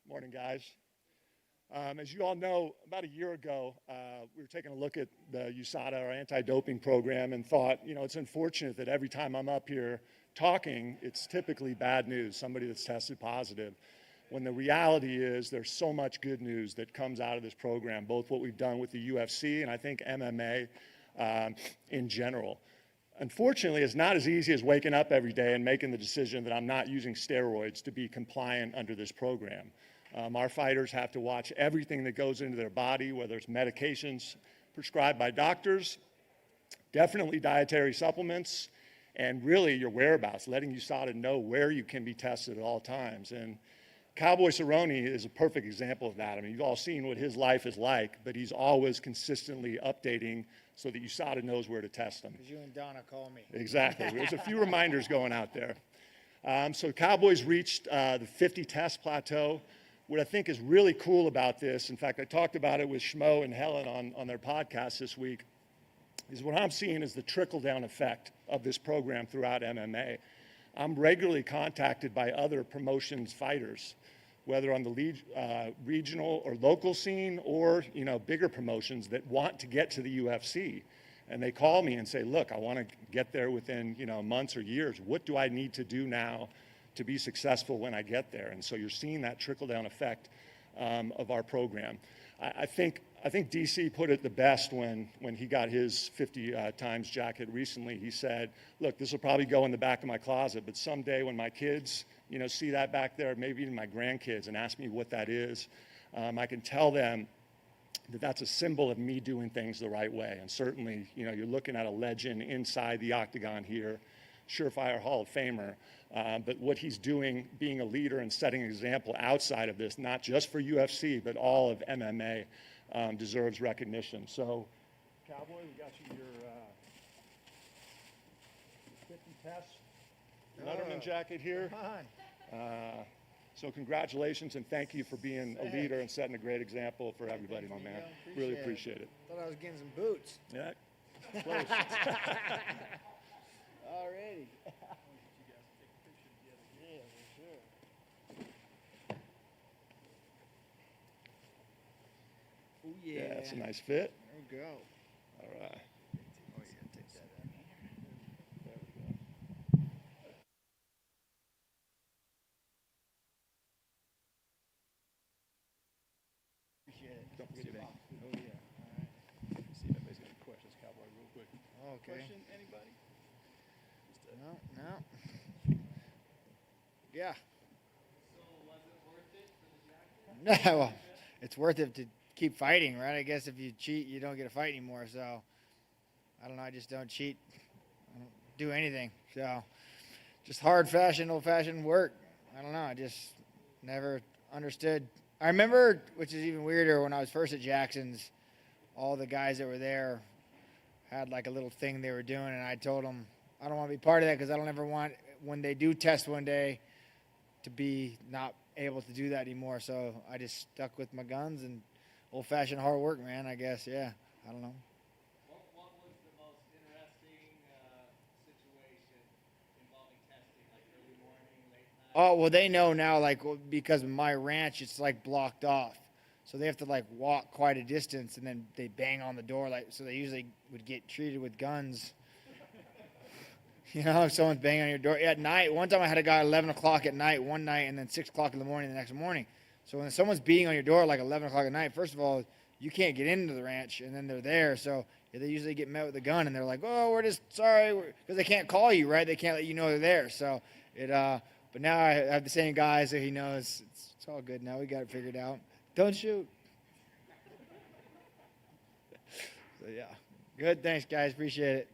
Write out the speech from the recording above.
Morning, guys. As you all know, about a year ago, we were taking a look at the USADA, our anti-doping program, and thought, it's unfortunate that every time I'm up here talking, it's typically bad news, somebody that's tested positive, when the reality is there's so much good news that comes out of this program, both what we've done with the UFC and I think MMA in general. Unfortunately, it's not as easy as waking up every day and making the decision that I'm not using steroids to be compliant under this program. Our fighters have to watch everything that goes into their body, whether it's medications prescribed by doctors, definitely dietary supplements, and really your whereabouts, letting USADA know where you can be tested at all times. And Cowboy Cerrone is a perfect example of that. I mean, you've all seen what his life is like, but he's always consistently updating so that USADA knows where to test them. Because you and Donna call me. Exactly. There's a few reminders going out there. So Cowboys reached the 50 test plateau. What I think is really cool about this, in fact, I talked about it with Schmo and Helen on their podcast this week, is what I'm seeing is the trickle-down effect of this program throughout MMA. I'm regularly contacted by other promotions fighters, whether on the regional or local scene or, bigger promotions that want to get to the UFC. And they call me and say, look, I want to get there within, months or years. What do I need to do now to be successful when I get there? And so you're seeing that trickle-down effect of our program. I think DC put it the best when he got his 50 times jacket recently. He said, look, this will probably go in the back of my closet, but someday when my kids, see that back there, maybe even my grandkids, and ask me what that is, I can tell them that that's a symbol of me doing things the right way. And certainly, you're looking at a legend inside the octagon here, surefire Hall of Famer. But what he's doing, being a leader and setting an example outside of this, not just for UFC, but all of MMA, deserves recognition. So, Cowboy, we got you your 50 test Letterman jacket here. So congratulations and thank you for being a leader and setting a great example for everybody, my man. Really appreciate it. Thought I was getting some boots. Yeah, close. Alrighty. Oh, yeah. Yeah, that's a nice fit. There we go. All right. Oh, yeah, take that out. There we go. Appreciate it. Don't forget your mom. Oh, yeah. All right. See if anybody's got any questions, Cowboy, real quick. Okay. Question, anybody? No. Yeah. So was it worth it for the jacket? No, well, it's worth it to keep fighting, right? I guess if you cheat, you don't get a fight anymore. So, I don't know. I just don't cheat. I don't do anything. So, just hard-fashioned, old-fashioned work. I don't know. I just never understood. I remember, which is even weirder, when I was first at Jackson's, all the guys that were there had like a little thing they were doing, and I told them, I don't want to be part of that because I don't ever want, when they do test one day, to be not able to do that anymore. So I just stuck with my guns and old-fashioned hard work, man, I guess. Yeah, I don't know. What was the most interesting situation involving testing, like early morning, late night? Oh, well, they know now, like, because of my ranch, it's, like, blocked off. So they have to, like, walk quite a distance, and then they bang on the door. Like, so they usually would get treated with guns. If someone's banging on your door. At night, one time I had a guy at 11 o'clock at night one night and then 6 o'clock in the morning the next morning. So when someone's beating on your door like 11 o'clock at night, first of all, you can't get into the ranch, and then they're there. So they usually get met with a gun, and they're like, oh, we're just sorry. Because they can't call you, right? They can't let you know they're there. So but now I have the same guy, so he knows it's all good now. We got it figured out. Don't shoot. So, yeah. Good. Thanks, guys. Appreciate it.